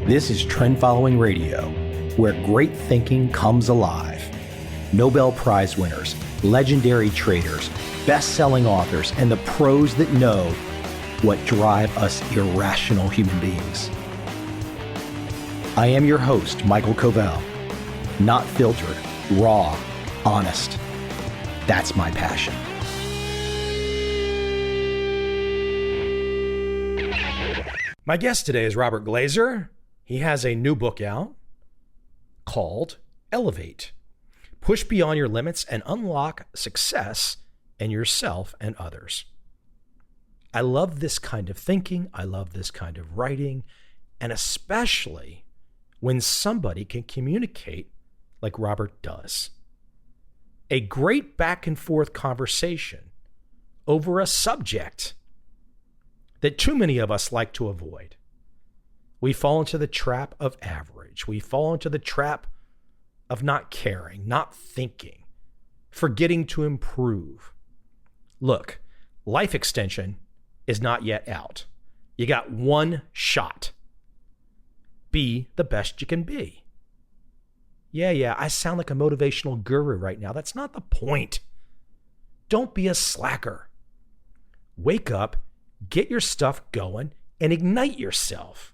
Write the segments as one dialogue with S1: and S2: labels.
S1: This is Trend Following Radio, where great thinking comes alive. Nobel Prize winners, legendary traders, best-selling authors, and the pros that know what drive us irrational human beings. I am your host, Michael Covel. Not filtered, raw, honest. That's my passion. My guest today is Robert Glazer. He has a new book out called Elevate. Push beyond your limits and unlock success in yourself and others. I love this kind of thinking. I love this kind of writing, and especially when somebody can communicate like Robert does. A great back and forth conversation over a subject that too many of us like to avoid. We fall into the trap of average. We fall into the trap of not caring, not thinking, forgetting to improve. Look, life extension is not yet out. You got one shot. Be the best you can be. Yeah, I sound like a motivational guru right now. That's not the point. Don't be a slacker. Wake up, get your stuff going, and ignite yourself.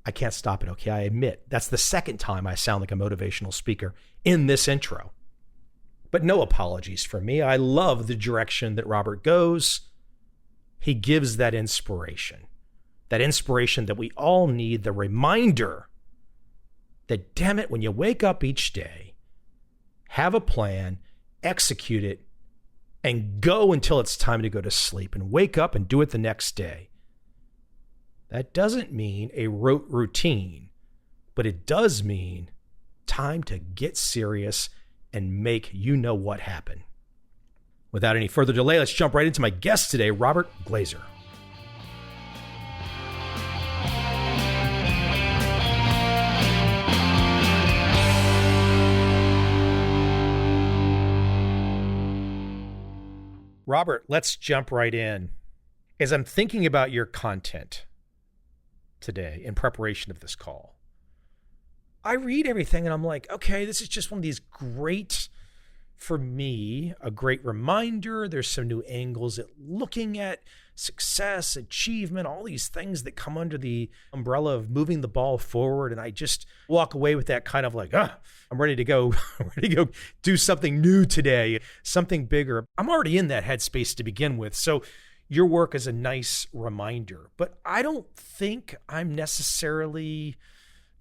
S1: I can't stop it, okay? I admit, that's the second time I sound like a motivational speaker in this intro. But no apologies from me. I love the direction that Robert goes. He gives that inspiration that we all need, the reminder that, damn it, when you wake up each day, have a plan, execute it, and go until it's time to go to sleep, and wake up and do it the next day. That doesn't mean a rote routine, but it does mean time to get serious and make you know what happen. Without any further delay, let's jump right into my guest today, Robert Glazer. Robert, let's jump right in. As I'm thinking about your content today in preparation of this call, I read everything and I'm like, okay, this is just one of these great, for me, a great reminder. There's some new angles at looking at success, achievement, all these things that come under the umbrella of moving the ball forward. And I just walk away with that kind of like, I'm ready to go, do something new today, something bigger. I'm already in that headspace to begin with. So your work is a nice reminder, but I don't think I'm necessarily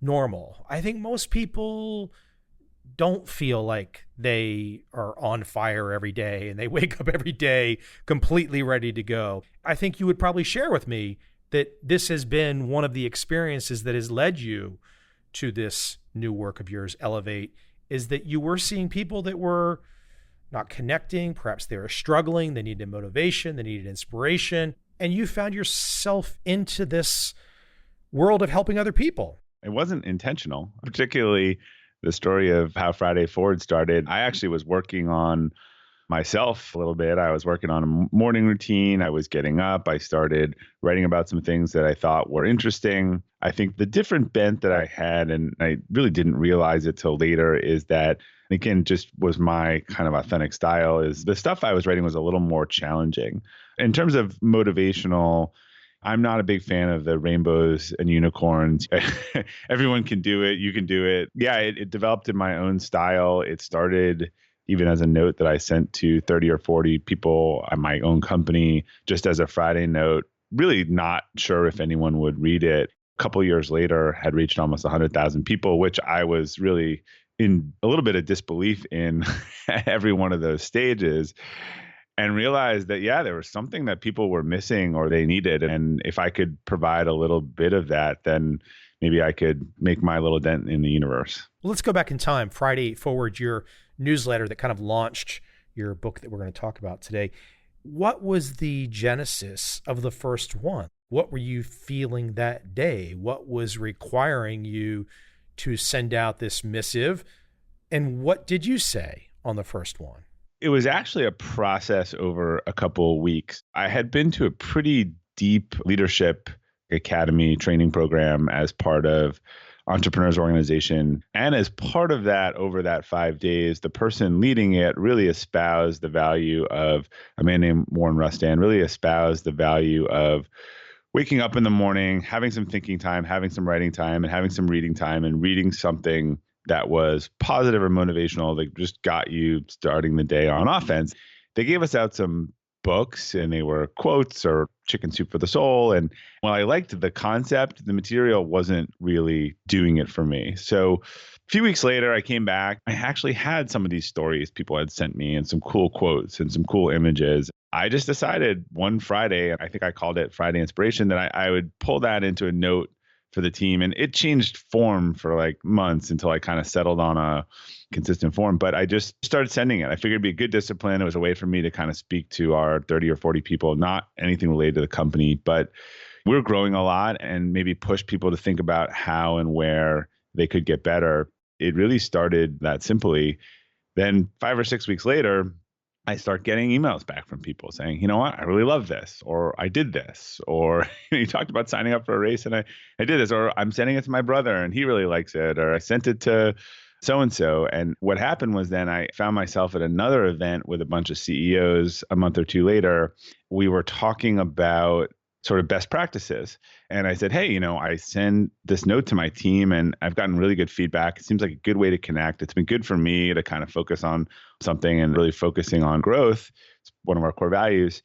S1: normal. I think most people don't feel like they are on fire every day and they wake up every day completely ready to go. I think you would probably share with me that this has been one of the experiences that has led you to this new work of yours, Elevate, is that you were seeing people that were not connecting, perhaps they were struggling, they needed motivation, they needed inspiration, and you found yourself into this world of helping other people.
S2: It wasn't intentional, particularly the story of how Friday Forward started. I actually was working on myself a little bit. I was working on a morning routine. I was getting up. I started writing about some things that I thought were interesting. I think the different bent that I had, and I really didn't realize it till later, is that, again, just was my kind of authentic style, is the stuff I was writing was a little more challenging. In terms of motivational, I'm not a big fan of the rainbows and unicorns. Everyone can do it. You can do it. Yeah, it developed in my own style. It started even as a note that I sent to 30 or 40 people at my own company, just as a Friday note, really not sure if anyone would read it. A couple of years later, had reached almost 100,000 people, which I was really in a little bit of disbelief in every one of those stages, and realized that, yeah, there was something that people were missing or they needed. And if I could provide a little bit of that, then maybe I could make my little dent in the universe.
S1: Well, let's go back in time. Friday Forward, your newsletter that kind of launched your book that we're going to talk about today. What was the genesis of the first one? What were you feeling that day? What was requiring you to send out this missive? And what did you say on the first one?
S2: It was actually a process over a couple of weeks. I had been to a pretty deep leadership academy training program as part of Entrepreneurs Organization. And as part of that, over that 5 days, the person leading it really espoused the value of a man named Warren Rustan, really espoused the value of waking up in the morning, having some thinking time, having some writing time, and having some reading time, and reading something that was positive or motivational that just got you starting the day on offense. They gave us out some books, and they were quotes or Chicken Soup for the Soul. And while I liked the concept, the material wasn't really doing it for me. So a few weeks later, I came back. I actually had some of these stories people had sent me and some cool quotes and some cool images. I just decided one Friday, and I think I called it Friday Inspiration, that I would pull that into a note for the team. And it changed form for like months until I kind of settled on a consistent form. But I just started sending it. I figured it'd be a good discipline. It was a way for me to kind of speak to our 30 or 40 people, not anything related to the company, but we're growing a lot, and maybe push people to think about how and where they could get better. It really started that simply. Then 5 or 6 weeks later, I start getting emails back from people saying, you know what, I really love this, or I did this, or you talked about signing up for a race and I did this, or I'm sending it to my brother and he really likes it, or I sent it to so-and-so. And what happened was then I found myself at another event with a bunch of CEOs a month or two later. We were talking about sort of best practices. And I said, hey, I send this note to my team and I've gotten really good feedback. It seems like a good way to connect. It's been good for me to kind of focus on something and really focusing on growth. It's one of our core values.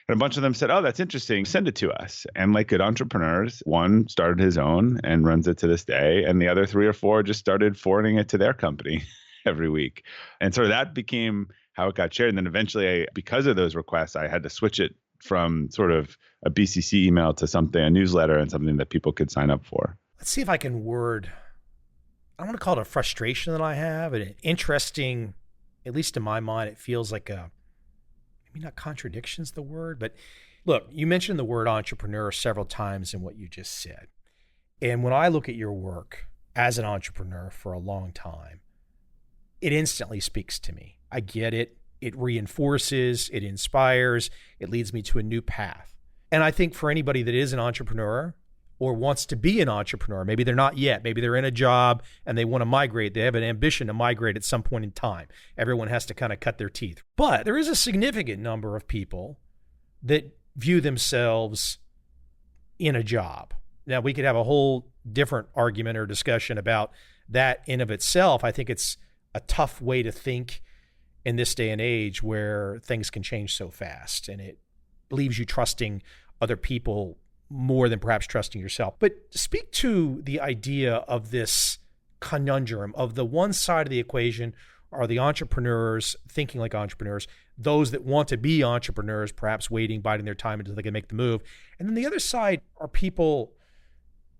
S2: And a bunch of them said, oh, that's interesting. Send it to us. And like good entrepreneurs, one started his own and runs it to this day. And the other 3 or 4 just started forwarding it to their company every week. And so that became how it got shared. And then eventually, because of those requests, I had to switch it from sort of a BCC email to a newsletter, and something that people could sign up for.
S1: Let's see if I can I want to call it a frustration that I have, and an interesting, at least in my mind, it feels like maybe not contradiction's the word, but look, you mentioned the word entrepreneur several times in what you just said. And when I look at your work as an entrepreneur for a long time, it instantly speaks to me. I get it. It reinforces, it inspires, it leads me to a new path. And I think for anybody that is an entrepreneur or wants to be an entrepreneur, maybe they're not yet, maybe they're in a job and they want to migrate, they have an ambition to migrate at some point in time. Everyone has to kind of cut their teeth. But there is a significant number of people that view themselves in a job. Now, we could have a whole different argument or discussion about that in of itself. I think it's a tough way to think in this day and age where things can change so fast, and it leaves you trusting other people more than perhaps trusting yourself. But speak to the idea of this conundrum of the one side of the equation are the entrepreneurs thinking like entrepreneurs, those that want to be entrepreneurs, perhaps waiting, biding their time until they can make the move. And then the other side are people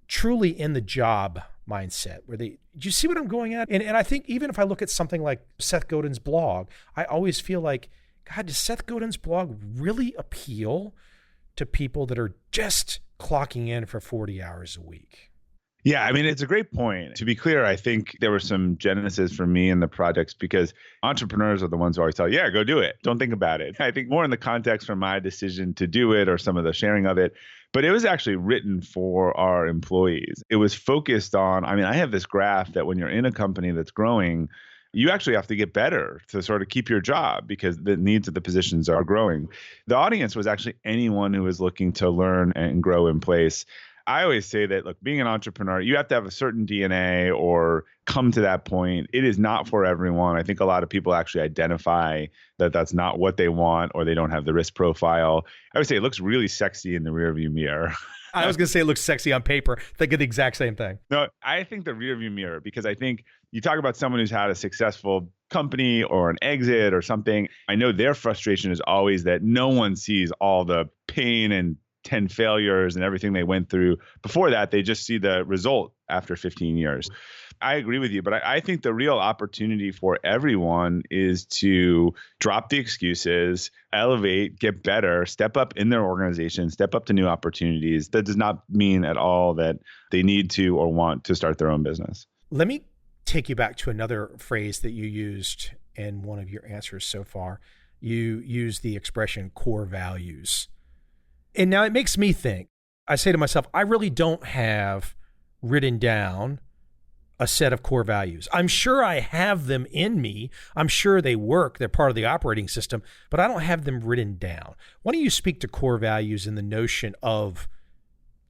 S1: truly in the job mindset where do you see what I'm going at? And I think even if I look at something like Seth Godin's blog, I always feel like, God, does Seth Godin's blog really appeal to people that are just clocking in for 40 hours a week?
S2: Yeah, I mean, it's a great point. To be clear, I think there were some genesis for me in the projects because entrepreneurs are the ones who always tell, yeah, go do it. Don't think about it. I think more in the context from my decision to do it or some of the sharing of it. But it was actually written for our employees. It was focused on, I have this graph that when you're in a company that's growing, you actually have to get better to sort of keep your job because the needs of the positions are growing. The audience was actually anyone who was looking to learn and grow in place. I always say that, look, being an entrepreneur, you have to have a certain DNA or come to that point. It is not for everyone. I think a lot of people actually identify that that's not what they want or they don't have the risk profile. I would say it looks really sexy in the rearview mirror.
S1: I was going to say it looks sexy on paper. Think of the exact same thing.
S2: No, I think the rearview mirror, because I think you talk about someone who's had a successful company or an exit or something. I know their frustration is always that no one sees all the pain and 10 failures and everything they went through. Before that, they just see the result after 15 years. I agree with you, but I think the real opportunity for everyone is to drop the excuses, elevate, get better, step up in their organization, step up to new opportunities. That does not mean at all that they need to or want to start their own business.
S1: Let me take you back to another phrase that you used in one of your answers so far. You used the expression core values. And now it makes me think, I say to myself, I really don't have written down a set of core values. I'm sure I have them in me. I'm sure they work. They're part of the operating system, but I don't have them written down. Why don't you speak to core values and the notion of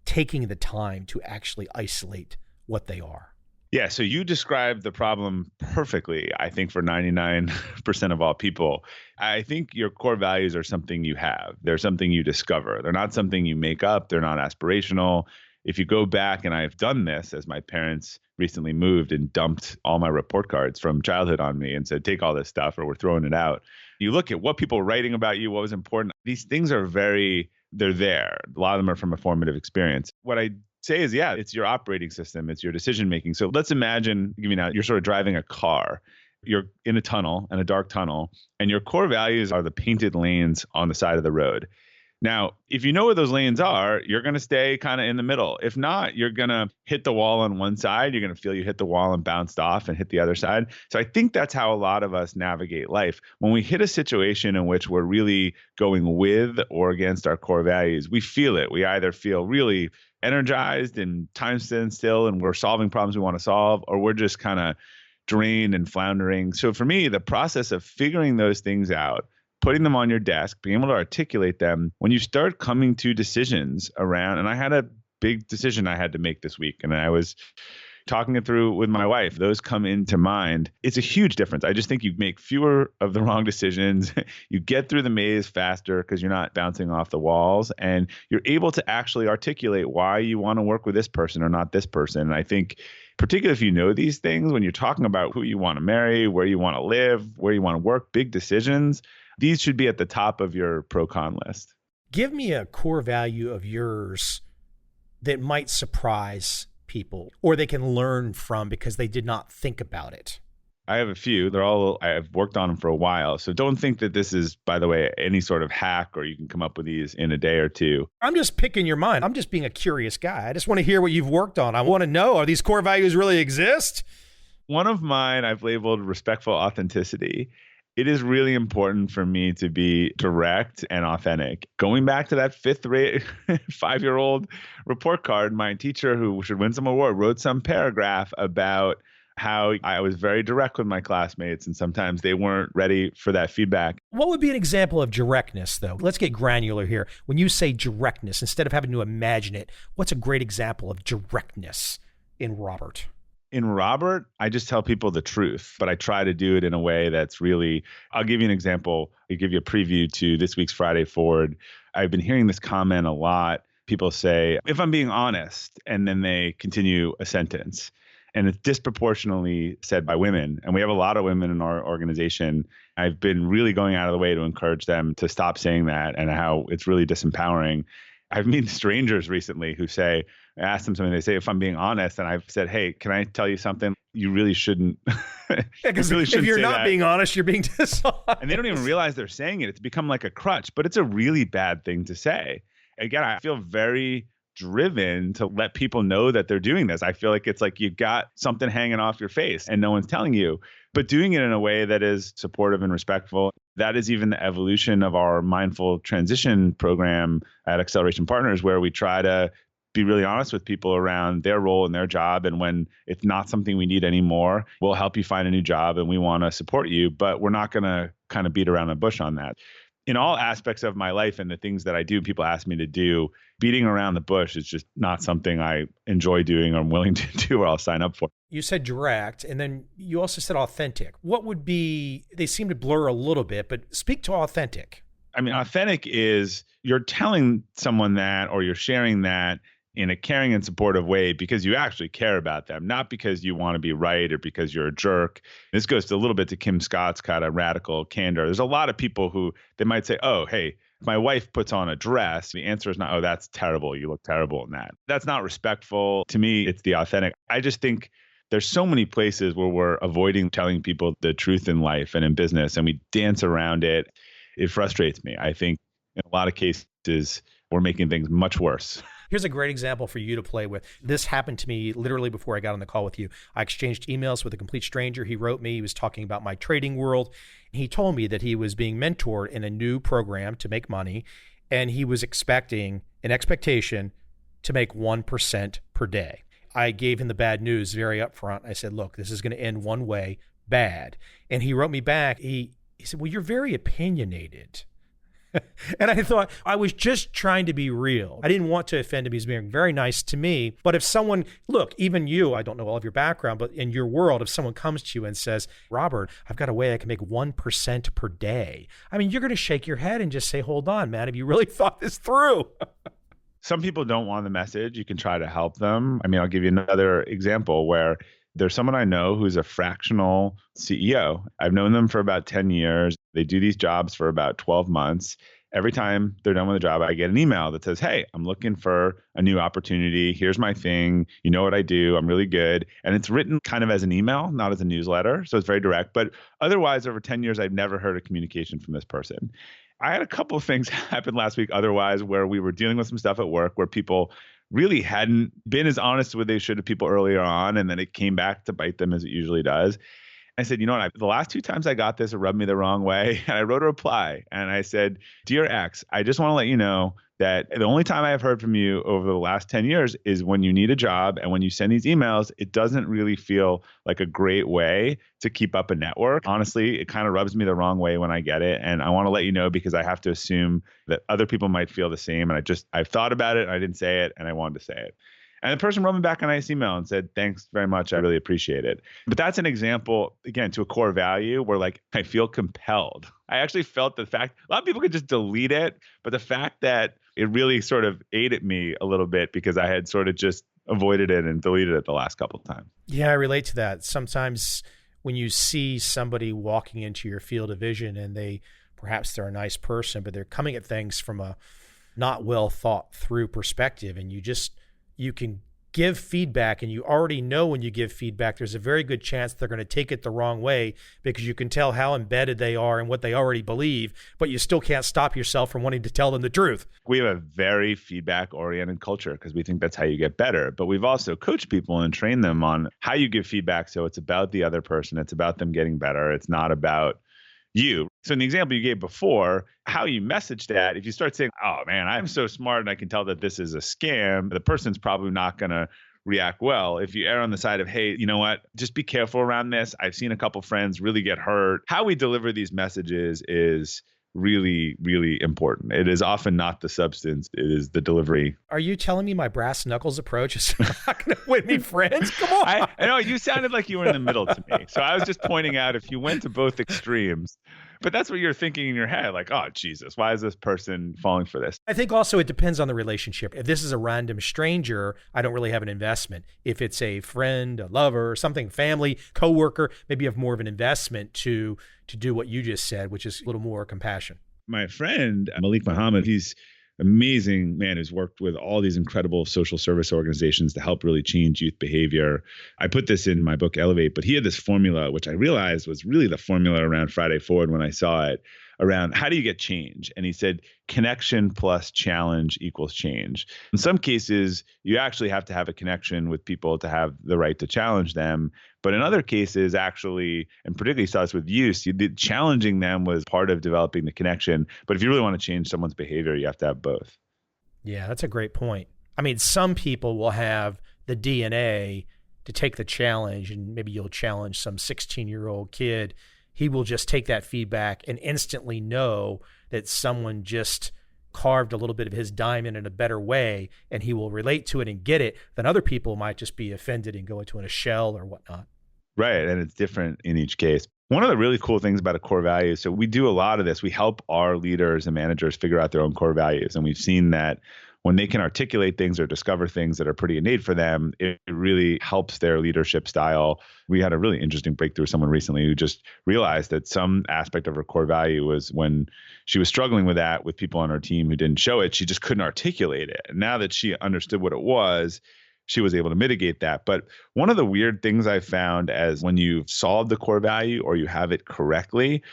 S1: taking the time to actually isolate what they are?
S2: Yeah, so you described the problem perfectly, I think, for 99% of all people. I think your core values are something you have. They're something you discover. They're not something you make up. They're not aspirational. If you go back, and I've done this as my parents recently moved and dumped all my report cards from childhood on me and said, take all this stuff or we're throwing it out. You look at what people were writing about you, what was important. These things are they're there. A lot of them are from a formative experience. What I say is, yeah, it's your operating system. It's your decision making. So let's imagine, you're sort of driving a car. You're in a tunnel, in a dark tunnel, and your core values are the painted lanes on the side of the road. Now, if you know where those lanes are, you're going to stay kind of in the middle. If not, you're going to hit the wall on one side. You're going to feel you hit the wall and bounced off and hit the other side. So I think that's how a lot of us navigate life. When we hit a situation in which we're really going with or against our core values, we feel it. We either feel really energized and time stands still and we're solving problems we want to solve, or we're just kind of drained and floundering. So for me, the process of figuring those things out, putting them on your desk, being able to articulate them, when you start coming to decisions around, and I had a big decision I had to make this week, and I was talking it through with my wife, those come into mind. It's a huge difference. I just think you make fewer of the wrong decisions. You get through the maze faster because you're not bouncing off the walls, and you're able to actually articulate why you want to work with this person or not this person. And I think particularly if you know these things, when you're talking about who you want to marry, where you want to live, where you want to work, big decisions, these should be at the top of your pro-con list.
S1: Give me a core value of yours that might surprise people or they can learn from because they did not think about it.
S2: I have a few. I've worked on them for a while. So don't think that this is, by the way, any sort of hack or you can come up with these in a day or two.
S1: I'm just picking your mind. I'm just being a curious guy. I just want to hear what you've worked on. I want to know, are these core values really exist?
S2: One of mine I've labeled respectful authenticity. It is really important for me to be direct and authentic. Going back to that 5-year-old report card, my teacher, who should win some award, wrote some paragraph about how I was very direct with my classmates and sometimes they weren't ready for that feedback.
S1: What would be an example of directness, though? Let's get granular here. When you say directness, instead of having to imagine it, what's a great example of directness in Robert?
S2: In Robert, I just tell people the truth, but I try to do it in a way that's really, I'll give you an example. I'll give you a preview to this week's Friday Forward. I've been hearing this comment a lot. People say, if I'm being honest, and then they continue a sentence. And it's disproportionately said by women. And we have a lot of women in our organization. I've been really going out of the way to encourage them to stop saying that and how it's really disempowering. I've met strangers recently who say, I asked them something, they say, if I'm being honest, and I've said, hey, can I tell you something? You really shouldn't.
S1: Because if you're not being honest, you're being dishonest.
S2: And they don't even realize they're saying it. It's become like a crutch, but it's a really bad thing to say. Again, I feel very driven to let people know that they're doing this. I feel like it's like you've got something hanging off your face and no one's telling you, but doing it in a way that is supportive and respectful. That is even the evolution of our mindful transition program at Acceleration Partners, where we try to be really honest with people around their role and their job. And when it's not something we need anymore, we'll help you find a new job and we want to support you, but we're not going to kind of beat around the bush on that. In all aspects of my life and the things that I do, people ask me to do, beating around the bush is just not something I enjoy doing or I'm willing to do or I'll sign up for.
S1: You said direct, and then you also said authentic. What would be, they seem to blur a little bit, but speak to authentic.
S2: I mean, authentic is you're telling someone that or you're sharing that in a caring and supportive way because you actually care about them, not because you want to be right or because you're a jerk. This goes a little bit to Kim Scott's kind of radical candor. There's a lot of people who they might say, oh, hey, if my wife puts on a dress, the answer is not, oh, that's terrible. You look terrible in that. That's not respectful. To me, it's the authentic. I just think there's so many places where we're avoiding telling people the truth in life and in business, and we dance around it. It frustrates me. I think in a lot of cases, we're making things much worse.
S1: Here's a great example for you to play with. This happened to me literally before I got on the call with you. I exchanged emails with a complete stranger. He wrote me, he was talking about my trading world. He told me that he was being mentored in a new program to make money. And he was expecting an expectation to make 1% per day. I gave him the bad news very upfront. I said, look, this is going to end one way, bad. And he wrote me back. He said, well, you're very opinionated. And I thought, I was just trying to be real. I didn't want to offend him. He's being very nice to me. But if someone, look, even you, I don't know all of your background, but in your world, if someone comes to you and says, Robert, I've got a way I can make 1% per day. I mean, you're going to shake your head and just say, hold on, man, have you really thought this through?
S2: Some people don't want the message. You can try to help them. I mean, I'll give you another example where there's someone I know who's a fractional CEO. I've known them for about 10 years. They do these jobs for about 12 months. Every time they're done with the job, I get an email that says, hey, I'm looking for a new opportunity. Here's my thing. You know what I do. I'm really good. And it's written kind of as an email, not as a newsletter. So it's very direct. But otherwise, over 10 years, I've never heard a communication from this person. I had a couple of things happen last week otherwise where we were dealing with some stuff at work where people really hadn't been as honest with they should have people earlier on. And then it came back to bite them as it usually does. I said, you know what, the last 2 times I got this, it rubbed me the wrong way. And I wrote a reply and I said, Dear X, I just want to let you know that the only time I have heard from you over the last 10 years is when you need a job. And when you send these emails, it doesn't really feel like a great way to keep up a network. Honestly, it kind of rubs me the wrong way when I get it. And I want to let you know because I have to assume that other people might feel the same. And I've thought about it and I didn't say it and I wanted to say it. And the person wrote me back a nice email and said, thanks very much. I really appreciate it. But that's an example, again, to a core value where like I feel compelled. I actually felt the fact, a lot of people could just delete it, but the fact that it really sort of ate at me a little bit because I had sort of just avoided it and deleted it the last couple of times.
S1: Yeah, I relate to that. Sometimes when you see somebody walking into your field of vision and perhaps they're a nice person, but they're coming at things from a not well thought through perspective, and you can give feedback, and you already know when you give feedback, there's a very good chance they're going to take it the wrong way because you can tell how embedded they are in what they already believe, but you still can't stop yourself from wanting to tell them the truth.
S2: We have a very feedback-oriented culture because we think that's how you get better. But we've also coached people and trained them on how you give feedback. So it's about the other person. It's about them getting better. It's not about you. So in the example you gave before, how you message that, if you start saying, oh man, I'm so smart and I can tell that this is a scam, the person's probably not going to react well. If you err on the side of, hey, you know what, just be careful around this. I've seen a couple friends really get hurt. How we deliver these messages is really, really important. It is often not the substance, it is the delivery.
S1: Are you telling me my brass knuckles approach is not going to win me friends? Come on.
S2: I know you sounded like you were in the middle to me. So I was just pointing out if you went to both extremes, but that's what you're thinking in your head, like, oh, Jesus, why is this person falling for this?
S1: I think also it depends on the relationship. If this is a random stranger, I don't really have an investment. If it's a friend, a lover, something, family, coworker, maybe you have more of an investment to do what you just said, which is a little more compassion.
S2: My friend, Malik Muhammad, he's an amazing man who's worked with all these incredible social service organizations to help really change youth behavior. I put this in my book, Elevate, but he had this formula, which I realized was really the formula around Friday Forward when I saw it, around how do you get change? And he said, connection plus challenge equals change. In some cases, you actually have to have a connection with people to have the right to challenge them. But in other cases, actually, and particularly starts with use, challenging them was part of developing the connection. But if you really want to change someone's behavior, you have to have both.
S1: Yeah, that's a great point. I mean, some people will have the DNA to take the challenge, and maybe you'll challenge some 16-year-old kid. He will just take that feedback and instantly know that someone just carved a little bit of his diamond in a better way, and he will relate to it and get it. Then other people might just be offended and go into a shell or whatnot.
S2: Right. And it's different in each case. One of the really cool things about a core value, so we do a lot of this. We help our leaders and managers figure out their own core values. And we've seen that when they can articulate things or discover things that are pretty innate for them, it really helps their leadership style. We had a really interesting breakthrough with someone recently who just realized that some aspect of her core value was when she was struggling with that with people on her team who didn't show it, she just couldn't articulate it. And now that she understood what it was, she was able to mitigate that. But one of the weird things I found as when you've solved the core value or you have it correctly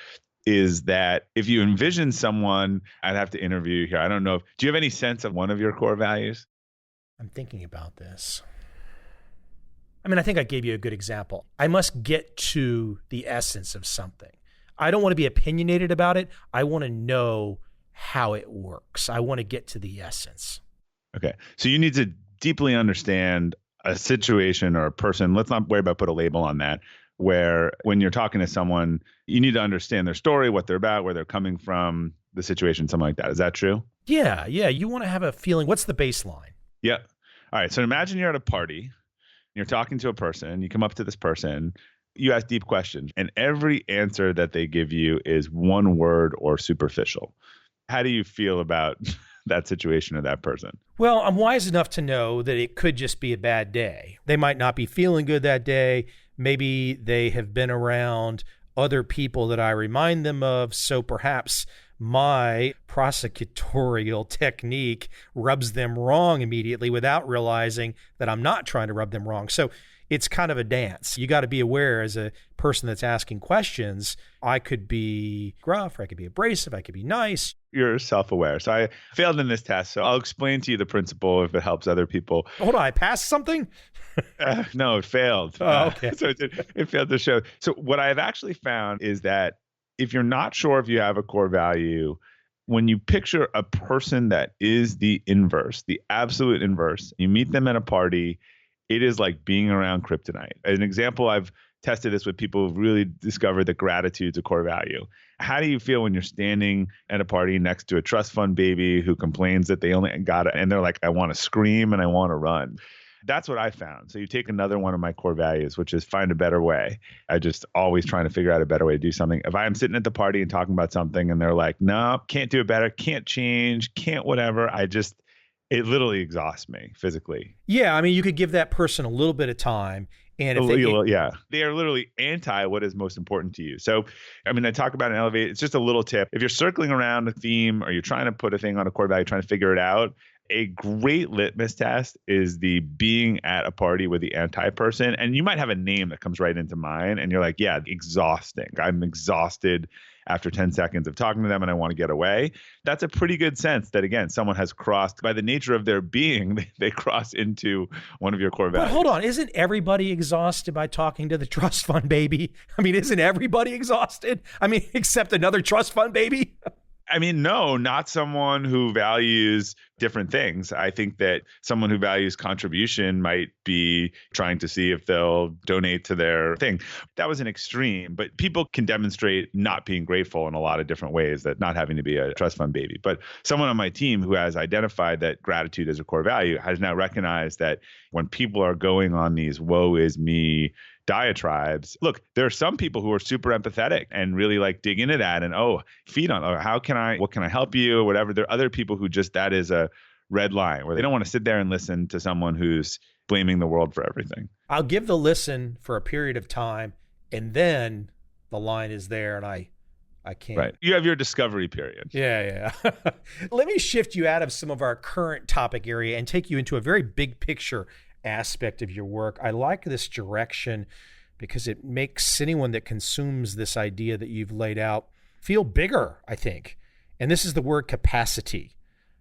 S2: is that if you envision someone, I'd have to interview you here. I don't know. Do you have any sense of one of your core values?
S1: I'm thinking about this. I mean, I think I gave you a good example. I must get to the essence of something. I don't want to be opinionated about it. I want to know how it works. I want to get to the essence.
S2: Okay. So you need to deeply understand a situation or a person. Let's not worry about put a label on that, where when you're talking to someone, you need to understand their story, what they're about, where they're coming from, the situation, something like that. Is that true?
S1: Yeah, yeah. You want to have a feeling. What's the baseline?
S2: Yeah. All right. So imagine you're at a party, you're talking to a person, you come up to this person, you ask deep questions, and every answer that they give you is one word or superficial. How do you feel about that situation or that person?
S1: Well, I'm wise enough to know that it could just be a bad day. They might not be feeling good that day. Maybe they have been around other people that I remind them of. So perhaps my prosecutorial technique rubs them wrong immediately without realizing that I'm not trying to rub them wrong. So it's kind of a dance. You got to be aware as a person that's asking questions. I could be gruff, or I could be abrasive, I could be nice.
S2: You're self-aware. So I failed in this test. So I'll explain to you the principle if it helps other people.
S1: Hold on, I passed something?
S2: No, it failed.
S1: Oh, okay.
S2: So it failed to show. So what I've actually found is that if you're not sure if you have a core value, when you picture a person that is the inverse, the absolute inverse, you meet them at a party, it is like being around kryptonite. An example, I've tested this with people who've really discovered that gratitude's a core value. How do you feel when you're standing at a party next to a trust fund baby who complains that they only got it, and they're like, I want to scream and I want to run? That's what I found. So you take another one of my core values, which is find a better way. I just always trying to figure out a better way to do something. If I'm sitting at the party and talking about something and they're like, no, can't do it better, can't change, can't whatever, it literally exhausts me physically.
S1: Yeah, I mean, you could give that person a little bit of time. And if
S2: they are literally anti what is most important to you. So, I mean, I talk about an elevate. It's just a little tip. If you're circling around a theme or you're trying to put a thing on a core value, trying to figure it out, a great litmus test is the being at a party with the anti person. And you might have a name that comes right into mind. And you're like, yeah, exhausting. I'm exhausted after 10 seconds of talking to them and I want to get away. That's a pretty good sense that, again, someone has crossed, by the nature of their being, they cross into one of your core values.
S1: But hold on, isn't everybody exhausted by talking to the trust fund baby? I mean, isn't everybody exhausted? I mean, except another trust fund baby?
S2: I mean, no, not someone who values different things. I think that someone who values contribution might be trying to see if they'll donate to their thing. That was an extreme, but people can demonstrate not being grateful in a lot of different ways, that not having to be a trust fund baby. But someone on my team who has identified that gratitude is a core value has now recognized that when people are going on these woe is me diatribes, look, there are some people who are super empathetic and really like dig into that and, feed on, what can I help you or whatever. There are other people who just, that is a red line where they don't want to sit there and listen to someone who's blaming the world for everything.
S1: I'll give the listen for a period of time and the line is there and I can't.
S2: Right. You have your discovery period.
S1: Yeah. Let me shift you out of some of our current topic area and take you into a very big picture aspect of your work. I like this direction because it makes anyone that consumes this idea that you've laid out feel bigger, I think. And this is the word capacity.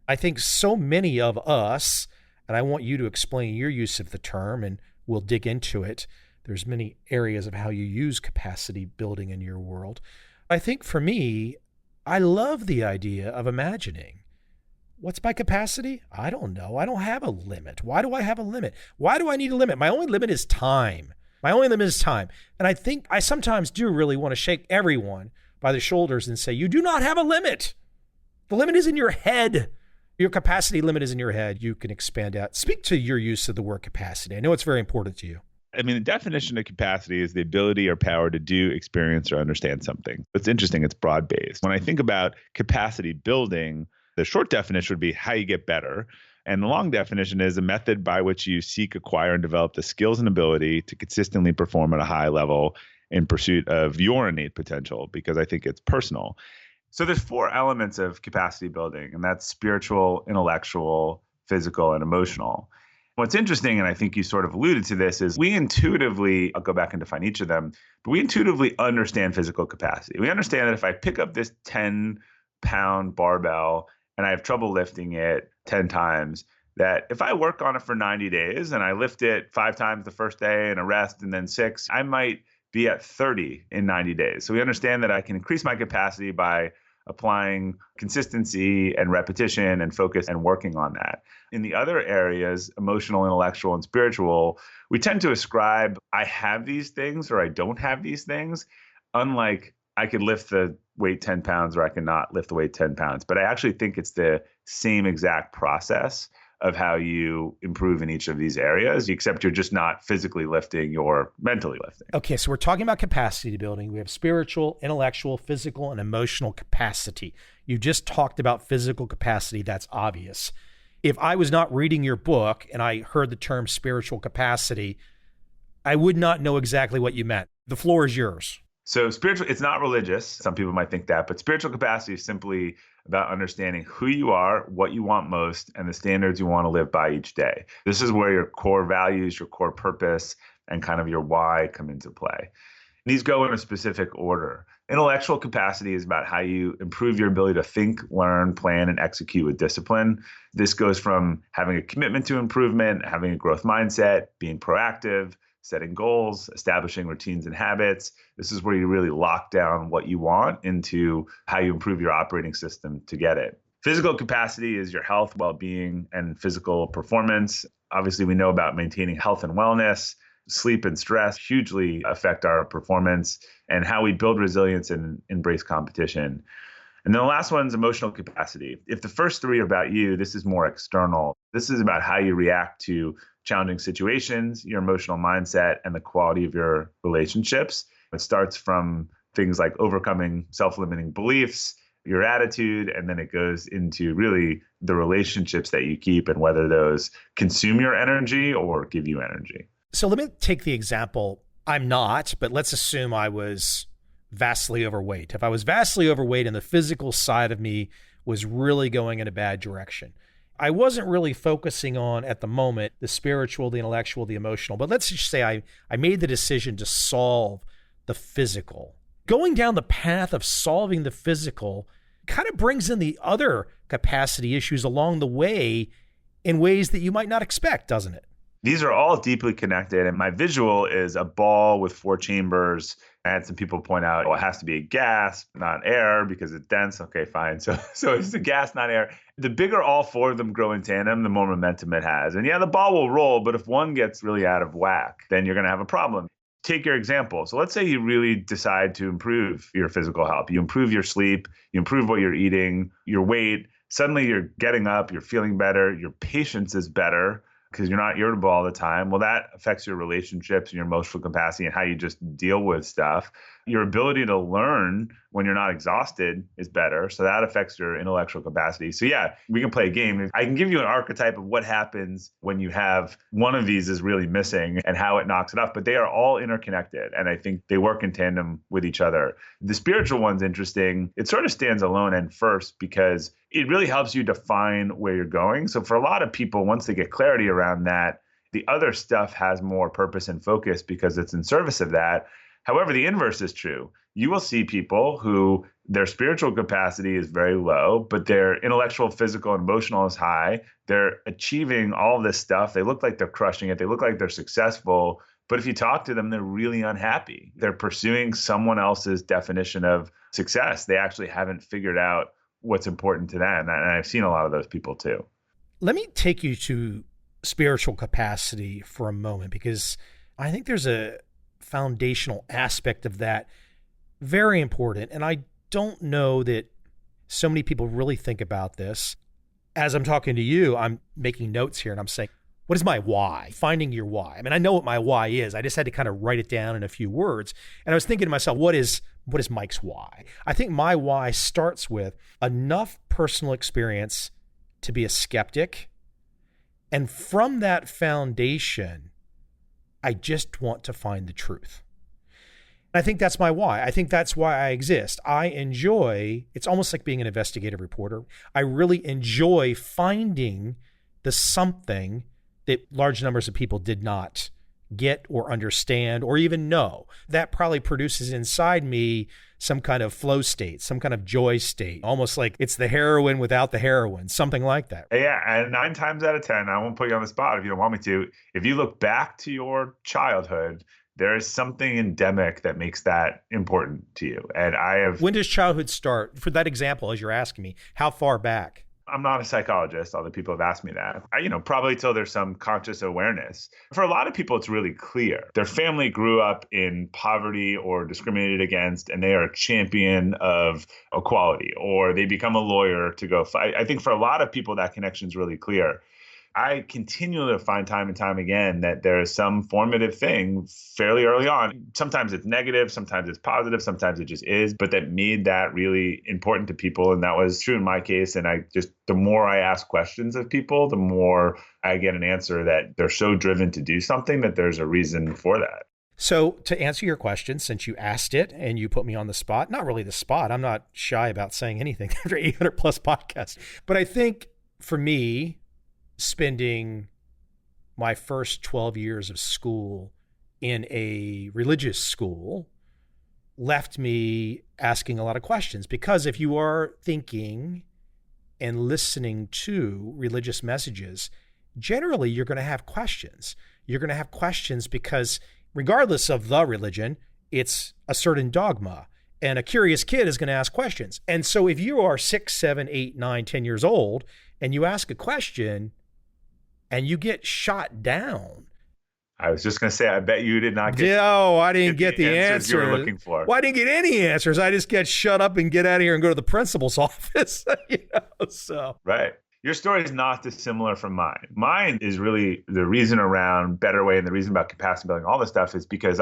S1: I think so many of us, and I want you to explain your use of the term and we'll dig into it. There's many areas of how you use capacity building in your world. I think for me, I love the idea of imagining. What's my capacity? I don't know. I don't have a limit. Why do I have a limit? Why do I need a limit? My only limit is time. And I think I sometimes do really want to shake everyone by the shoulders and say, you do not have a limit. The limit is in your head. Your capacity limit is in your head. You can expand out. Speak to your use of the word capacity. I know it's very important to you.
S2: I mean, the definition of capacity is the ability or power to do, experience, or understand something. It's interesting. It's broad-based. When I think about capacity building, the short definition would be how you get better. And the long definition is a method by which you seek, acquire, and develop the skills and ability to consistently perform at a high level in pursuit of your innate potential, because I think it's personal. So there's 4 elements of capacity building, and that's spiritual, intellectual, physical, and emotional. What's interesting, and I think you sort of alluded to this, is we intuitively, I'll go back and define each of them, but we intuitively understand physical capacity. We understand that if I pick up this 10-pound barbell and I have trouble lifting it 10 times, that if I work on it for 90 days and I lift it 5 times the first day and a rest and then 6, I might be at 30 in 90 days. So we understand that I can increase my capacity by applying consistency and repetition and focus and working on that. In the other areas, emotional, intellectual, and spiritual, we tend to ascribe, I have these things or I don't have these things, unlike I could lift the weight 10 pounds or I cannot lift the weight 10 pounds. But I actually think it's the same exact process of how you improve in each of these areas, except you're just not physically lifting, you're mentally lifting.
S1: Okay, so we're talking about capacity building. We have spiritual, intellectual, physical, and emotional capacity. You just talked about physical capacity. That's obvious. If I was not reading your book and I heard the term spiritual capacity, I would not know exactly what you meant. The floor is yours.
S2: So spiritual, it's not religious. Some people might think that, but spiritual capacity is simply about understanding who you are, what you want most, and the standards you want to live by each day. This is where your core values, your core purpose, and kind of your why come into play. These go in a specific order. Intellectual capacity is about how you improve your ability to think, learn, plan, and execute with discipline. This goes from having a commitment to improvement, having a growth mindset, being proactive, setting goals, establishing routines and habits. This is where you really lock down what you want into how you improve your operating system to get it. Physical capacity is your health, well-being, and physical performance. Obviously, we know about maintaining health and wellness. Sleep and stress hugely affect our performance and how we build resilience and embrace competition. And then the last one is emotional capacity. If the first three are about you, this is more external. This is about how you react to challenging situations, your emotional mindset, and the quality of your relationships. It starts from things like overcoming self-limiting beliefs, your attitude, and then it goes into really the relationships that you keep and whether those consume your energy or give you energy.
S1: So let me take the example. I'm not, but let's assume I was vastly overweight. If I was vastly overweight and the physical side of me was really going in a bad direction, I wasn't really focusing on, at the moment, the spiritual, the intellectual, the emotional. But let's just say I made the decision to solve the physical. Going down the path of solving the physical kind of brings in the other capacity issues along the way in ways that you might not expect, doesn't it?
S2: These are all deeply connected. And my visual is a ball with 4 chambers. And some people point out, it has to be a gas, not air, because it's dense. Okay, fine. So it's a gas, not air. The bigger all 4 of them grow in tandem, the more momentum it has. And yeah, the ball will roll, but if one gets really out of whack, then you're going to have a problem. Take your example. So let's say you really decide to improve your physical health. You improve your sleep, you improve what you're eating, your weight. Suddenly you're getting up, you're feeling better, your patience is better, because you're not irritable all the time. Well, that affects your relationships and your emotional capacity and how you just deal with stuff. Your ability to learn when you're not exhausted is better. So that affects your intellectual capacity. So yeah, we can play a game. I can give you an archetype of what happens when you have one of these is really missing and how it knocks it off, but they are all interconnected. And I think they work in tandem with each other. The spiritual one's interesting. It sort of stands alone and first because it really helps you define where you're going. So for a lot of people, once they get clarity around that, the other stuff has more purpose and focus because it's in service of that. However, the inverse is true. You will see people who their spiritual capacity is very low, but their intellectual, physical, and emotional is high. They're achieving all this stuff. They look like they're crushing it. They look like they're successful. But if you talk to them, they're really unhappy. They're pursuing someone else's definition of success. They actually haven't figured out what's important to them. And I've seen a lot of those people too.
S1: Let me take you to spiritual capacity for a moment, because I think there's a foundational aspect of that, very important. And I don't know that so many people really think about this. As I'm talking to you, I'm making notes here and I'm saying, what is my why? Finding your why. I mean, I know what my why is. I just had to kind of write it down in a few words. And I was thinking to myself, what is Mike's why? I think my why starts with enough personal experience to be a skeptic. And from that foundation, I just want to find the truth. And I think that's my why. I think that's why I exist. It's almost like being an investigative reporter. I really enjoy finding the something that large numbers of people did not get or understand or even know. That probably produces inside me some kind of flow state, some kind of joy state, almost like it's the heroin without the heroin, something like that.
S2: Yeah, and 9 times out of 10, I won't put you on the spot if you don't want me to. If you look back to your childhood, There is something endemic that makes that important to you. And
S1: When does childhood start? For that example, as you're asking me, how far back?
S2: I'm not a psychologist, although people have asked me that. Probably till there's some conscious awareness. For a lot of people, it's really clear. Their family grew up in poverty or discriminated against, and they are a champion of equality, or they become a lawyer to go fight. I think for a lot of people, that connection is really clear. I continue to find time and time again that there is some formative thing fairly early on. Sometimes it's negative, sometimes it's positive, sometimes it just is, but that made that really important to people. And that was true in my case. And the more I ask questions of people, the more I get an answer that they're so driven to do something that there's a reason for that.
S1: So to answer your question, since you asked it and you put me on the spot, not really the spot, I'm not shy about saying anything after 800 plus podcasts, but I think for me, spending my first 12 years of school in a religious school left me asking a lot of questions, because if you are thinking and listening to religious messages, generally you're going to have questions. You're going to have questions because regardless of the religion, it's a certain dogma. And a curious kid is going to ask questions. And so if you are 6, 7, 8, 9, 10 years old and you ask a question and you get shot down.
S2: I was just going to say, I bet you did not get.
S1: No, I didn't get the answers
S2: you were looking for.
S1: Well, I didn't get any answers. I just get shut up and get out of here and go to the principal's office. So
S2: right. Your story is not dissimilar from mine. Mine is really the reason around Better Way and the reason about capacity building, all this stuff is because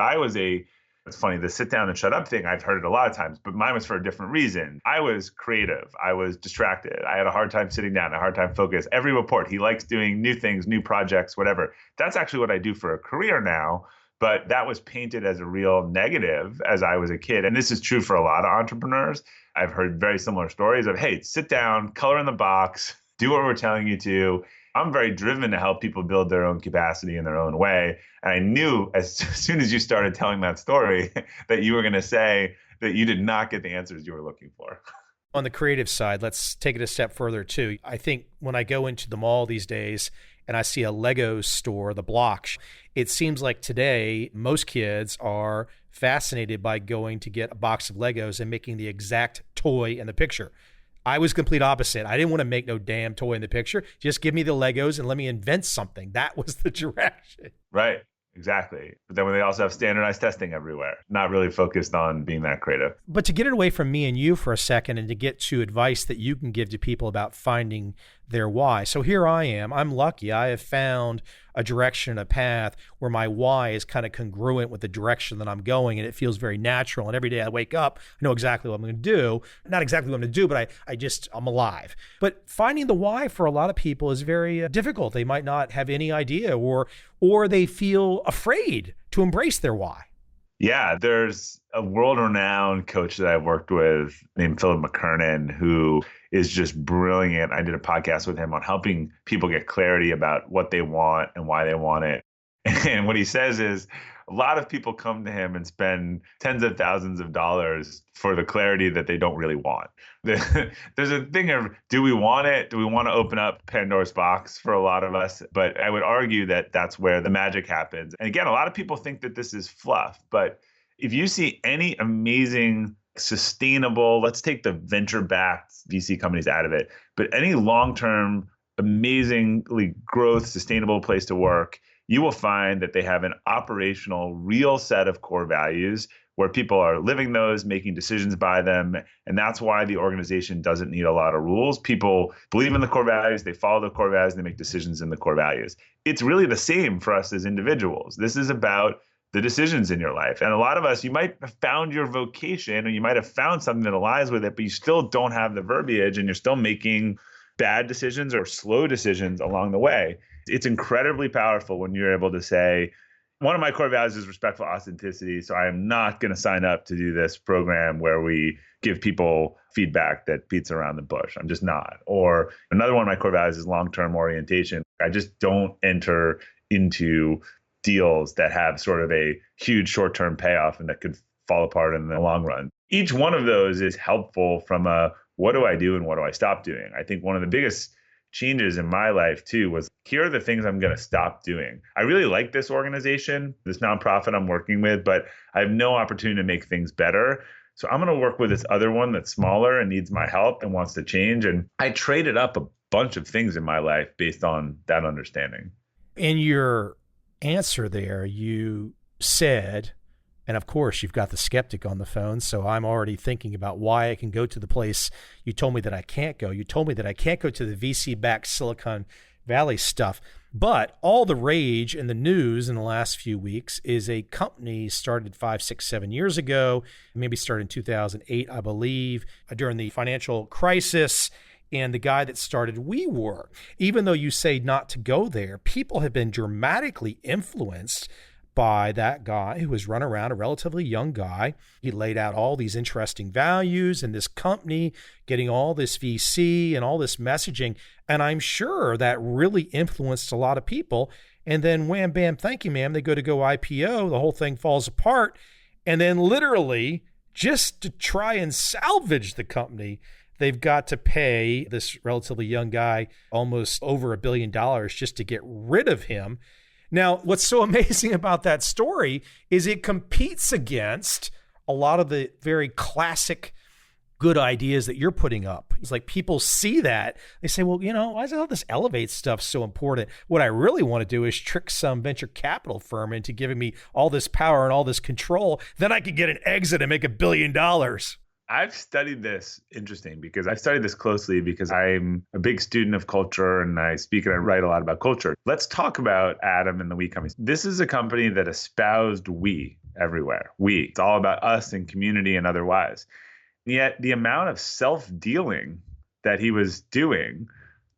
S2: it's funny, the sit down and shut up thing, I've heard it a lot of times, but mine was for a different reason. I was creative. I was distracted. I had a hard time sitting down, a hard time focus. Every report, he likes doing new things, new projects, whatever. That's actually what I do for a career now. But that was painted as a real negative as I was a kid. And this is true for a lot of entrepreneurs. I've heard very similar stories of, hey, sit down, color in the box, do what we're telling you to. I'm very driven to help people build their own capacity in their own way. And I knew as soon as you started telling that story that you were going to say that you did not get the answers you were looking for.
S1: On the creative side, let's take it a step further too. I think when I go into the mall these days and I see a Lego store, the blocks, it seems like today most kids are fascinated by going to get a box of Legos and making the exact toy in the picture. I was complete opposite. I didn't want to make no damn toy in the picture. Just give me the Legos and let me invent something. That was the direction.
S2: Right. Exactly. But then when they also have standardized testing everywhere, not really focused on being that creative.
S1: But to get it away from me and you for a second and to get to advice that you can give to people about finding their why. So here I am. I'm lucky. I have found a direction, a path where my why is kind of congruent with the direction that I'm going, and it feels very natural. And every day I wake up, I know exactly what I'm going to do. Not exactly what I'm going to do, but I'm alive. But finding the why for a lot of people is very difficult. They might not have any idea, or they feel afraid to embrace their why.
S2: Yeah, there's a world-renowned coach that I've worked with named Philip McKernan, who is just brilliant. I did a podcast with him on helping people get clarity about what they want and why they want it. And what he says is a lot of people come to him and spend tens of thousands of dollars for the clarity that they don't really want. There's a thing of, do we want it? Do we want to open up Pandora's box for a lot of us? But I would argue that that's where the magic happens. And again, a lot of people think that this is fluff, but if you see any amazing, sustainable, let's take the venture-backed VC companies out of it, but any long-term, amazingly growth, sustainable place to work, you will find that they have an operational, real set of core values where people are living those, making decisions by them. And that's why the organization doesn't need a lot of rules. People believe in the core values, they follow the core values, and they make decisions in the core values. It's really the same for us as individuals. This is about the decisions in your life. And a lot of us, you might have found your vocation, or you might have found something that aligns with it, but you still don't have the verbiage, and you're still making bad decisions or slow decisions along the way. It's incredibly powerful when you're able to say, one of my core values is respectful authenticity. So I am not going to sign up to do this program where we give people feedback that beats around the bush. I'm just not. Or another one of my core values is long-term orientation. I just don't enter into deals that have sort of a huge short-term payoff and that could fall apart in the long run. Each one of those is helpful from a, what do I do and what do I stop doing? I think one of the biggest changes in my life too was, here are the things I'm going to stop doing. I really like this organization, this nonprofit I'm working with, but I have no opportunity to make things better. So I'm going to work with this other one that's smaller and needs my help and wants to change. And I traded up a bunch of things in my life based on that understanding.
S1: In your answer there, you said, and of course, you've got the skeptic on the phone, so I'm already thinking about why I can go to the place you told me that I can't go. You told me that I can't go to the VC-backed Silicon Valley stuff. But all the rage in the news in the last few weeks is a company started 5, 6, 7 years ago, maybe started in 2008, I believe, during the financial crisis. And the guy that started WeWork, even though you say not to go there, people have been dramatically influenced by that guy who was run around, a relatively young guy. He laid out all these interesting values in this company, getting all this VC and all this messaging. And I'm sure that really influenced a lot of people. And then wham, bam, thank you, ma'am. They go IPO, the whole thing falls apart. And then literally just to try and salvage the company, they've got to pay this relatively young guy almost over $1 billion just to get rid of him. Now, what's so amazing about that story is it competes against a lot of the very classic good ideas that you're putting up. It's like people see that. They say, well, why is all this Elevate stuff so important? What I really want to do is trick some venture capital firm into giving me all this power and all this control. Then I could get an exit and make $1 billion.
S2: I've studied this, interesting, because I've studied this closely because I'm a big student of culture and I speak and I write a lot about culture. Let's talk about Adam and the We companies. This is a company that espoused we everywhere. We. It's all about us and community and otherwise. And yet the amount of self-dealing that he was doing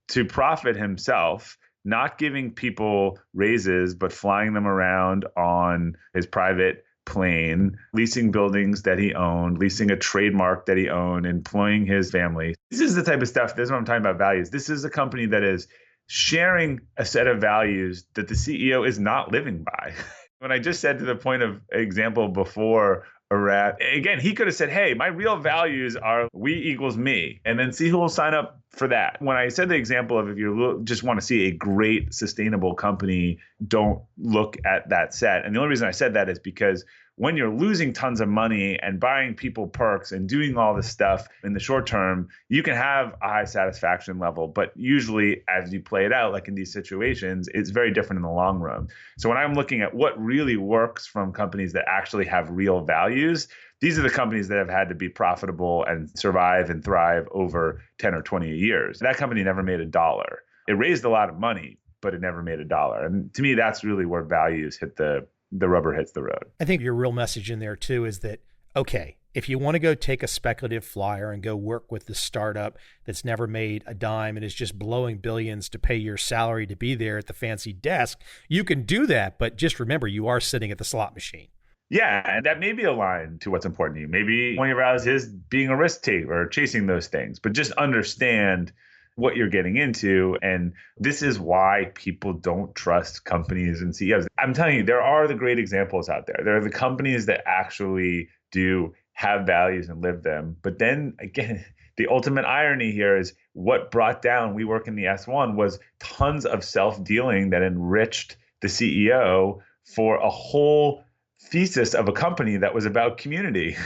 S2: to profit himself, not giving people raises, but flying them around on his private plane, leasing buildings that he owned, leasing a trademark that he owned, employing his family. This is the type of stuff, this is what I'm talking about, values. This is a company that is sharing a set of values that the CEO is not living by. When I just said to the point of example before, again, he could have said, hey, my real values are we equals me, and then see who will sign up for that. When I said the example of if you just want to see a great sustainable company, don't look at that set. And the only reason I said that is because when you're losing tons of money and buying people perks and doing all this stuff in the short term, you can have a high satisfaction level. But usually as you play it out, like in these situations, it's very different in the long run. So when I'm looking at what really works from companies that actually have real values, these are the companies that have had to be profitable and survive and thrive over 10 or 20 years. That company never made $1. It raised a lot of money, but it never made $1. And to me, that's really where values hit the rubber hits the road.
S1: I think your real message in there too is that, okay, if you want to go take a speculative flyer and go work with the startup that's never made a dime and is just blowing billions to pay your salary to be there at the fancy desk, you can do that. But just remember, you are sitting at the slot machine.
S2: Yeah, and that may be aligned to what's important to you. Maybe one of your values is being a risk taker or chasing those things, but just understand what you're getting into. And this is why people don't trust companies and CEOs. I'm telling you, there are the great examples out there. There are the companies that actually do have values and live them. But then again, the ultimate irony here is what brought down WeWork in the S1 was tons of self-dealing that enriched the CEO for a whole thesis of a company that was about community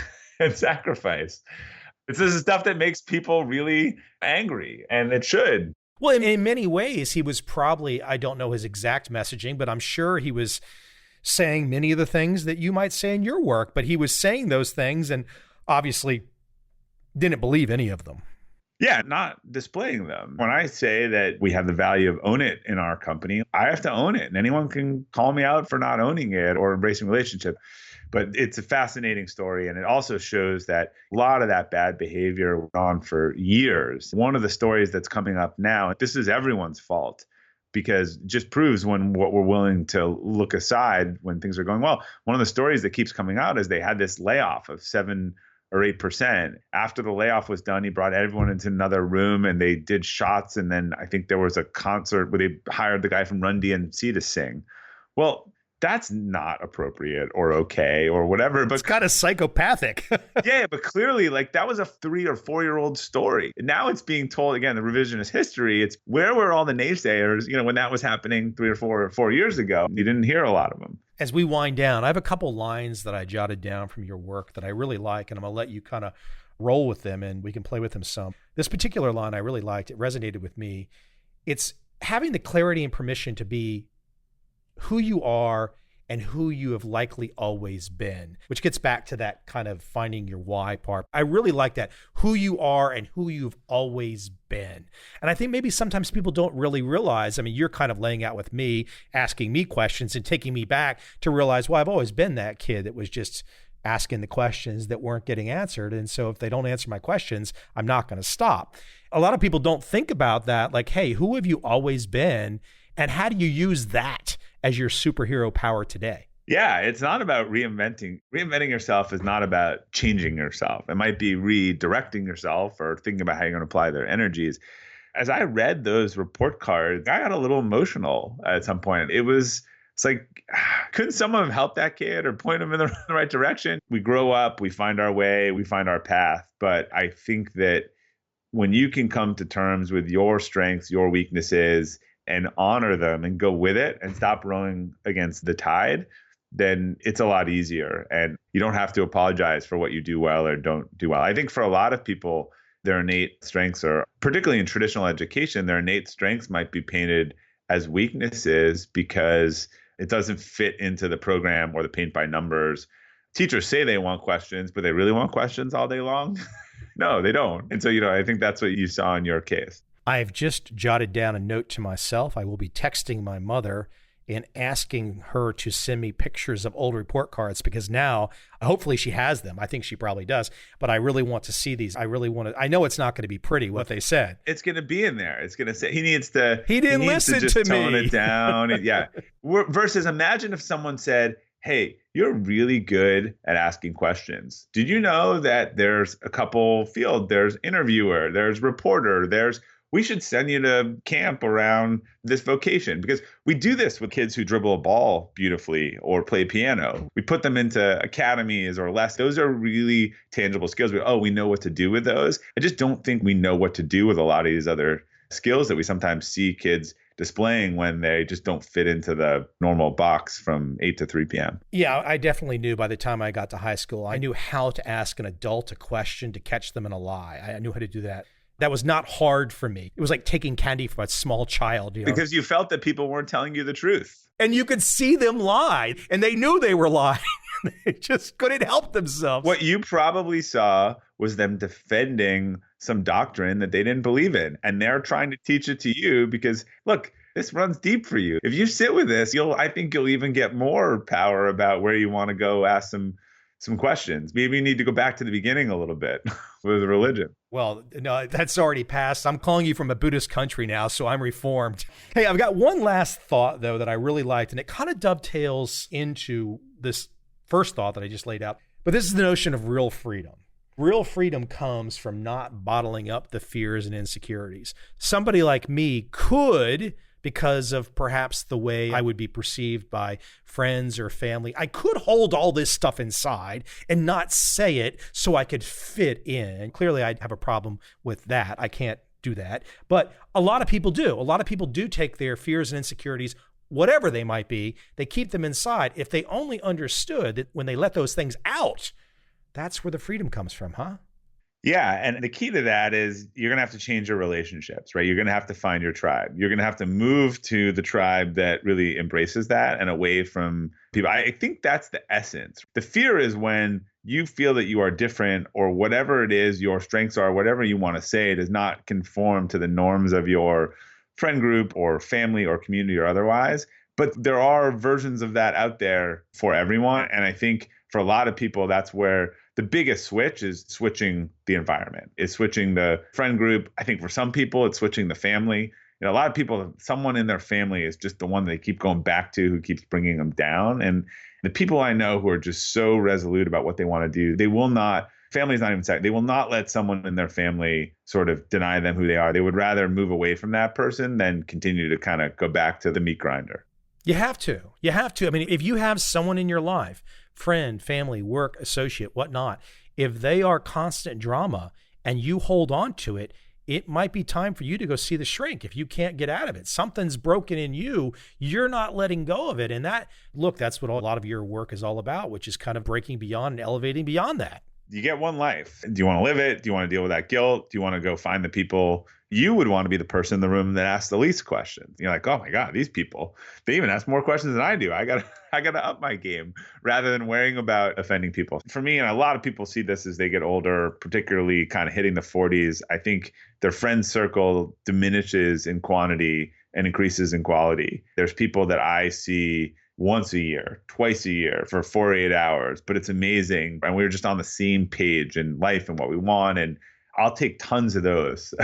S2: and sacrifice. This is stuff that makes people really angry, and it should.
S1: Well, in many ways, he was probably, I don't know his exact messaging, but I'm sure he was saying many of the things that you might say in your work, but he was saying those things and obviously didn't believe any of them.
S2: Yeah, not displaying them. When I say that we have the value of own it in our company, I have to own it. And anyone can call me out for not owning it or embracing relationship. But it's a fascinating story. And it also shows that a lot of that bad behavior went on for years. One of the stories that's coming up now, this is everyone's fault because it just proves what we're willing to look aside when things are going well. One of the stories that keeps coming out is they had this layoff of 7 or 8%. After the layoff was done, he brought everyone into another room and they did shots. And then I think there was a concert where they hired the guy from Run DMC to sing. Well, that's not appropriate or okay or whatever.
S1: It's
S2: But
S1: kind of psychopathic.
S2: yeah, but clearly, like that was a 3 or 4 year old story. Now it's being told again, the revisionist history. It's where were all the naysayers, when that was happening 3 or 4 years ago? You didn't hear a lot of them.
S1: As we wind down, I have a couple lines that I jotted down from your work that I really like, and I'm going to let you kind of roll with them and we can play with them some. This particular line I really liked. It resonated with me. It's having the clarity and permission to be who you are and who you have likely always been, which gets back to that kind of finding your why part. I really like that, who you are and who you've always been. And I think maybe sometimes people don't really realize, I mean, you're kind of laying out with me, asking me questions and taking me back to realize, well, I've always been that kid that was just asking the questions that weren't getting answered. And so if they don't answer my questions, I'm not going to stop. A lot of people don't think about that, like, hey, who have you always been? And how do you use that as your superhero power today?
S2: Yeah, it's not about reinventing. Reinventing yourself is not about changing yourself. It might be redirecting yourself or thinking about how you're going to apply their energies. As I read those report cards, I got a little emotional at some point. It's like, couldn't someone have helped that kid or point him in the right direction? We grow up, we find our way, we find our path. But I think that when you can come to terms with your strengths, your weaknesses, and honor them and go with it and stop rowing against the tide, then it's a lot easier. And you don't have to apologize for what you do well or don't do well. I think for a lot of people, their innate strengths are, particularly in traditional education, their innate strengths might be painted as weaknesses because it doesn't fit into the program or the paint by numbers. Teachers say they want questions, but they really want questions all day long? No, they don't. And so, I think that's what you saw in your case.
S1: I've just jotted down a note to myself. I will be texting my mother and asking her to send me pictures of old report cards because now, hopefully she has them. I think she probably does, but I really want to see these. I know it's not going to be pretty what they said.
S2: It's going to be in there. It's going to say he
S1: didn't listen
S2: to just
S1: to
S2: tone
S1: me.
S2: it down. Yeah. Versus imagine if someone said, hey, you're really good at asking questions. Did you know that there's a couple field, there's interviewer, there's reporter, we should send you to camp around this vocation, because we do this with kids who dribble a ball beautifully or play piano. We put them into academies or less. Those are really tangible skills. We know what to do with those. I just don't think we know what to do with a lot of these other skills that we sometimes see kids displaying when they just don't fit into the normal box from 8 to 3 p.m.
S1: Yeah, I definitely knew by the time I got to high school, I knew how to ask an adult a question to catch them in a lie. I knew how to do that. That was not hard for me. It was like taking candy from a small child.
S2: Because you felt that people weren't telling you the truth.
S1: And you could see them lie, and they knew they were lying. They just couldn't help themselves.
S2: What you probably saw was them defending some doctrine that they didn't believe in. And they're trying to teach it to you because, look, this runs deep for you. If you sit with this, I think you'll even get more power about where you want to go ask some questions. Maybe you need to go back to the beginning a little bit with religion.
S1: Well, no, that's already passed. I'm calling you from a Buddhist country now, so I'm reformed. Hey, I've got one last thought, though, that I really liked, and it kind of dovetails into this first thought that I just laid out. But this is the notion of real freedom. Real freedom comes from not bottling up the fears and insecurities. Somebody like me could, because of perhaps the way I would be perceived by friends or family, I could hold all this stuff inside and not say it so I could fit in. Clearly, I'd have a problem with that. I can't do that. But a lot of people do. A lot of people do take their fears and insecurities, whatever they might be, they keep them inside. If they only understood that when they let those things out, that's where the freedom comes from, huh?
S2: Yeah. And the key to that is you're going to have to change your relationships, right? You're going to have to find your tribe. You're going to have to move to the tribe that really embraces that and away from people. I think that's the essence. The fear is when you feel that you are different or whatever it is, your strengths are, whatever you want to say, does not conform to the norms of your friend group or family or community or otherwise. But there are versions of that out there for everyone. And I think for a lot of people, that's where the biggest switch is switching the environment, is switching the friend group. I think for some people, it's switching the family. A lot of people, someone in their family is just the one they keep going back to, who keeps bringing them down. And the people I know who are just so resolute about what they want to do, they will not, family's not even second, they will not let someone in their family sort of deny them who they are. They would rather move away from that person than continue to kind of go back to the meat grinder.
S1: You have to. You have to. I mean, if you have someone in your life, friend, family, work, associate, whatnot, if they are constant drama and you hold on to it, it might be time for you to go see the shrink. If you can't get out of it, something's broken in you, you're not letting go of it. And that's what a lot of your work is all about, which is kind of breaking beyond and elevating beyond that.
S2: You get one life. Do you want to live it? Do you want to deal with that guilt? Do you want to go find the people? You would want to be the person in the room that asks the least questions. You're like, oh my God, these people, they even ask more questions than I do. I gotta up my game rather than worrying about offending people. For me, and a lot of people see this as they get older, particularly kind of hitting the 40s, I think their friend circle diminishes in quantity and increases in quality. There's people that I see once a year, twice a year for 4 or 8 hours, but it's amazing. And we're just on the same page in life and what we want. And I'll take tons of those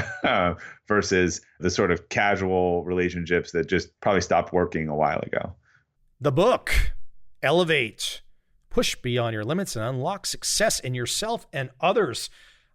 S2: versus the sort of casual relationships that just probably stopped working a while ago.
S1: The book, Elevate, Push Beyond Your Limits and Unlock Success in Yourself and Others.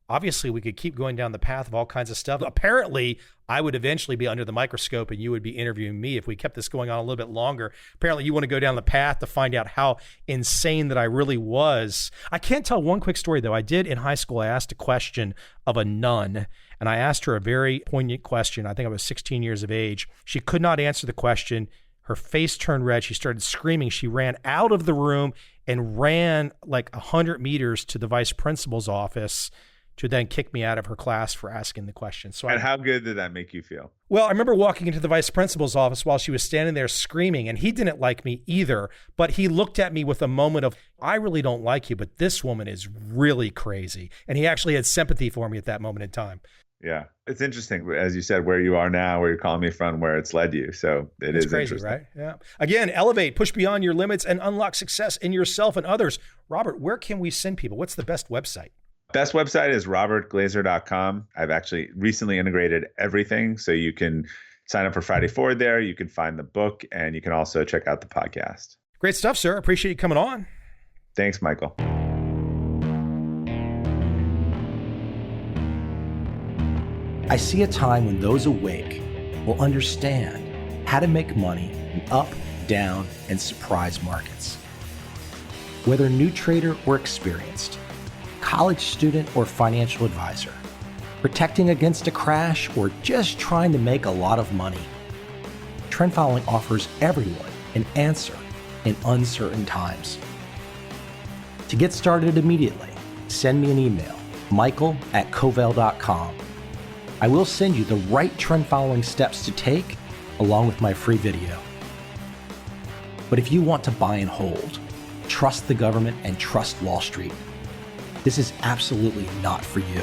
S1: Obviously, we could keep going down the path of all kinds of stuff. Apparently, I would eventually be under the microscope and you would be interviewing me if we kept this going on a little bit longer. Apparently, you want to go down the path to find out how insane that I really was. I can't tell one quick story, though. I did in high school. I asked a question of a nun, and I asked her a very poignant question. I think I was 16 years of age. She could not answer the question. Her face turned red. She started screaming. She ran out of the room and ran like 100 meters to the vice principal's office to then kick me out of her class for asking the question.
S2: And how good did that make you feel?
S1: Well, I remember walking into the vice principal's office while she was standing there screaming, and he didn't like me either, but he looked at me with a moment of, I really don't like you, but this woman is really crazy. And he actually had sympathy for me at that moment in time.
S2: Yeah. It's interesting, as you said, where you are now, where you're calling me from, where it's led you. So it's
S1: crazy,
S2: interesting.
S1: Right? Yeah. Again, elevate, push beyond your limits, and unlock success in yourself and others. Robert, where can we send people? What's the best website?
S2: Best website is robertglazer.com. I've actually recently integrated everything. So you can sign up for Friday Forward there. You can find the book, and you can also check out the podcast.
S1: Great stuff, sir. Appreciate you coming on.
S2: Thanks, Michael.
S3: I see a time when those awake will understand how to make money in up, down, and surprise markets. Whether new trader or experienced, college student or financial advisor, protecting against a crash or just trying to make a lot of money, trend following offers everyone an answer in uncertain times. To get started immediately, send me an email, michael@covel.com. I will send you the right trend following steps to take along with my free video. But if you want to buy and hold, trust the government and trust Wall Street, this is absolutely not for you.